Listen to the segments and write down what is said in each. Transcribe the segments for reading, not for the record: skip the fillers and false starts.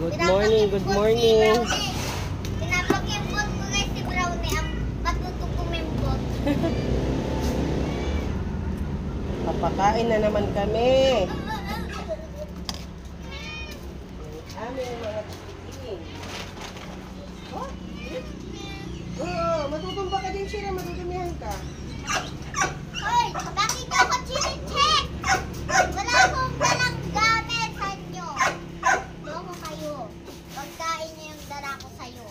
Good morning, good morning. Pinapakimbot ko guys si Brownie ang matutong kumimbot. Papakain na naman kami. Aming mga tikiting. Oh? Oo, matutumba ka din siya, matutumihan ka. Hoy, bakit ako chine-check? Wala akong dalang gamit sa inyo. Loko kayo. Pagkain niyo yung dala ko sa'yo.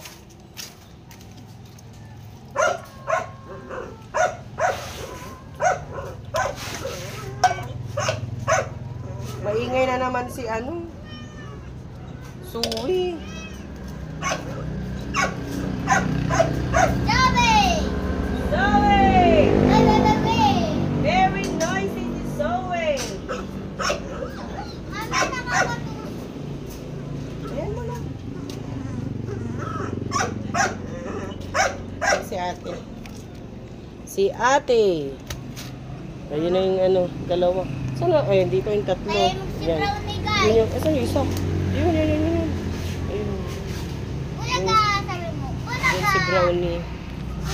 Maingay na naman si ano. Suwi. Zoe! Zoe! Bebe! Very noisy si Zoe. Mami, nakakatulog. Ayan mo lang. Si ate. Si ate. Ayun na yung ano, dalawa. Sana, ayun, dito yung tatlo. Tahimik si Yan. Brownie, Yun guys. yung, asan yung isa? Yun. Ayun. Bulaga, sabi mo. Bulaga! Yun si Brownie.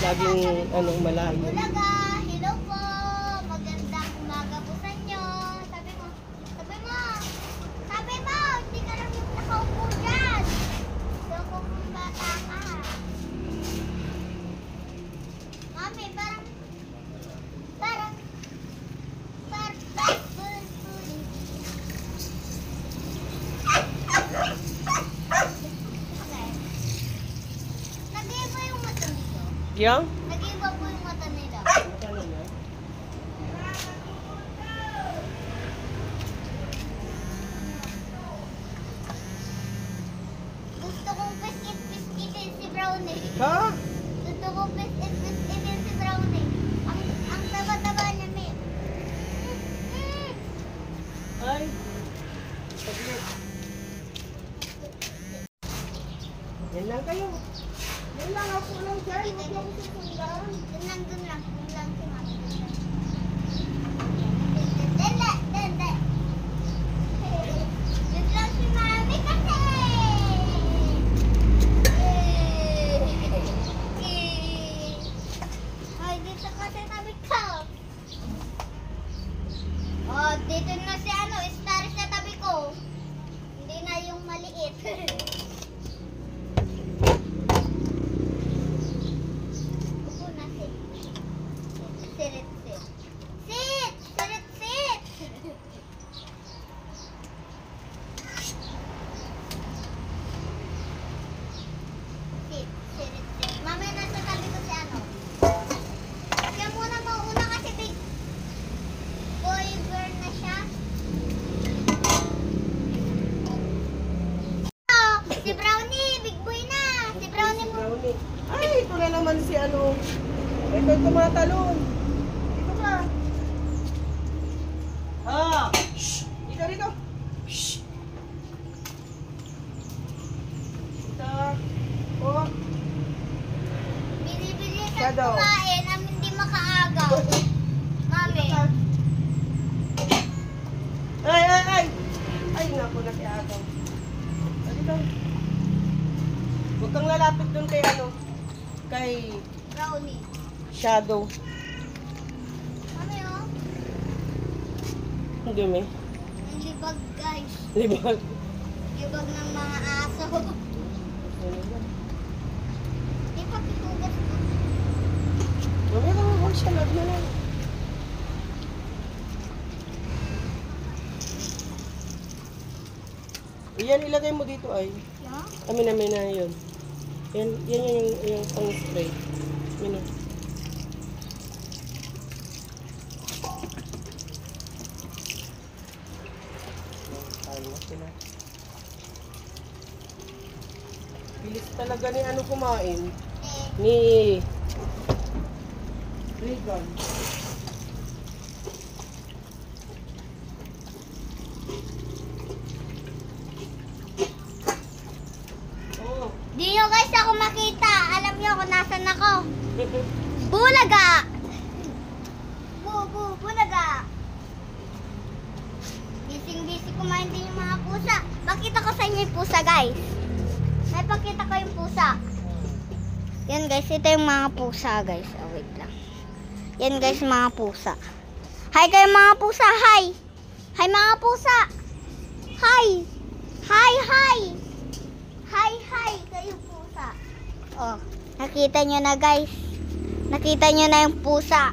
Laging, ano, malayo. Bulaga, hello po. Magandang umaga po sa inyo. Sabi mo. Hindi ka lang yung nakaupo dyan. Loko kong bata ka. Mami, nag-iba yung mata nito. Yang? Nag-iba po yung mata nila. Gusto kong piskit-piskitin si Brownie. Ha? Gusto kong piskit-piskitin si Brownie. Ang taba-taba niya, May. Ay. Saglit. Yan lang kayo. Yan lang ako lang dyan. Huwag ako susundan. Dun lang si Mami. Dende. Dun lang si Mami kasi. Ay, dito kasi tabi ko. Oh, dito na si Star sa tabi ko. Hindi na yung maliit. Upo na, sit. Sit. Sit. Mamaya nasa tabi ko si Kaya muna mauna kasi big boy girl na siya. Oh, si Brownie, big boy na. Si Brownie mo. Brownie. Ay, ito na naman si ano. Ito yung tumatalon. Dito ka. Ah! Shh! Dito. Shh! Dito. Oh. Binibili Siya sa daw. kumain ang hindi makaagaw. Mami. Ay! Ay, naku, nakiagaw. Dito. Huwag kang lalapit dun kay ano. Kay Brownie. Shadow. Mami, oh. Ang dumi. Ang libag, guys. Libag. Libag ng mga aso. Di pa pitugas ko. Mamaya ka nga, huwag siya. Love na lang. Yan, ilagay mo dito ay. Yeah? Amin na yun. Yan yung pang-spray. Yun o. Bilis talaga ni ano kumain. Ni Regan. Oh. Di nyo guys ako makita. Alam nyo kung nasan ako. Bulaga! Bulaga! Busy kumain din yung mga pusa. Pakita ko sa inyo yung pusa, guys. May pakita ko yung pusa. Yan, guys. Ito yung mga pusa, guys. Oh, wait lang. Yan, guys, mga pusa. Hi kayo mga pusa. Hi. Hi, mga pusa. Hi. Hi, hi. Hi, hi. Kayo pusa. Oh, nakita nyo na, guys. Nakita nyo na yung pusa.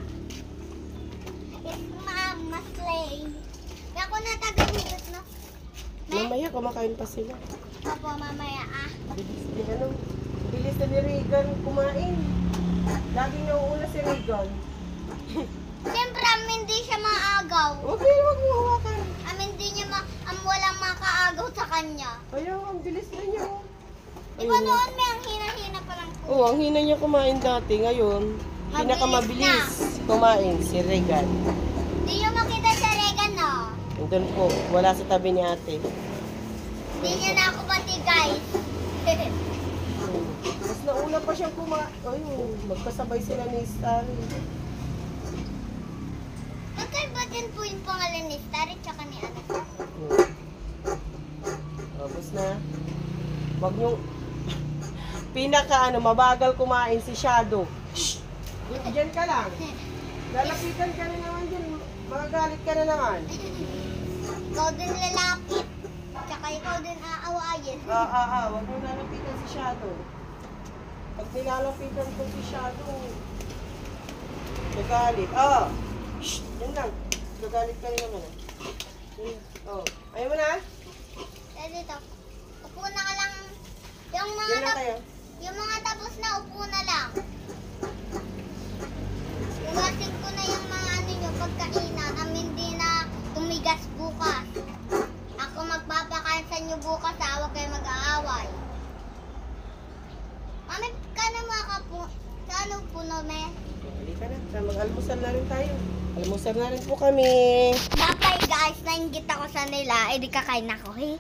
It's Mama Slay. Kaya ako na taga-hilot, no? Mamaya, kumakain pa sila. Opo, mamaya, ah. Bilis na ni Regan kumain. Laging nauuna si Regan. Siyempre, hindi siya maagaw. Huwag mo hawakan. Hindi niya walang makaagaw sa kanya. Ayaw, ang bilis na niya. Di ba noon may ang hina-hina pa lang po? Oo, ang hina niya kumain dati. Ngayon, pinakamabilis kumain si Regan. Di niyo makita sa Regan, no? Doon po, wala sa tabi ni ate. Di niya na ako pati, guys. Mas nauna pa siyang kumain. Ayun, magkasabay sila ni Starry. Magkaiba din po yung pangalan ni Starry tsaka ni Anak. Tapos na. Wag yung mabagal kumain si Shadow. Shh! Diyan ka lang. Lalapitan ka na naman dyan. Magagalit ka na naman. Ikaw din lalapit. Tsaka ikaw din aawayin. Wag mo lalapitan si Shadow. Pag nilalapitan ko si Shadow, nagalit. Shh! Yan lang. Nagalit ka rin naman. Ayaw mo na? Kaya dito. Upo na ka lang. Yan lang kayo. Yung mga tapos na, upo na lang. Ugasin ko na yung mga ano nyo, pagkainan. Hindi na tumigas bukas. Ako magpapakain sa inyo bukas, huwag kayo mag-aaway. Mami, kano mga kapo? Kano puno, me? Halika na. Mag-almusal na rin tayo. Almusal na rin po kami. Bye guys, nainggit ako sa nila. Eh, di kakain ako, eh.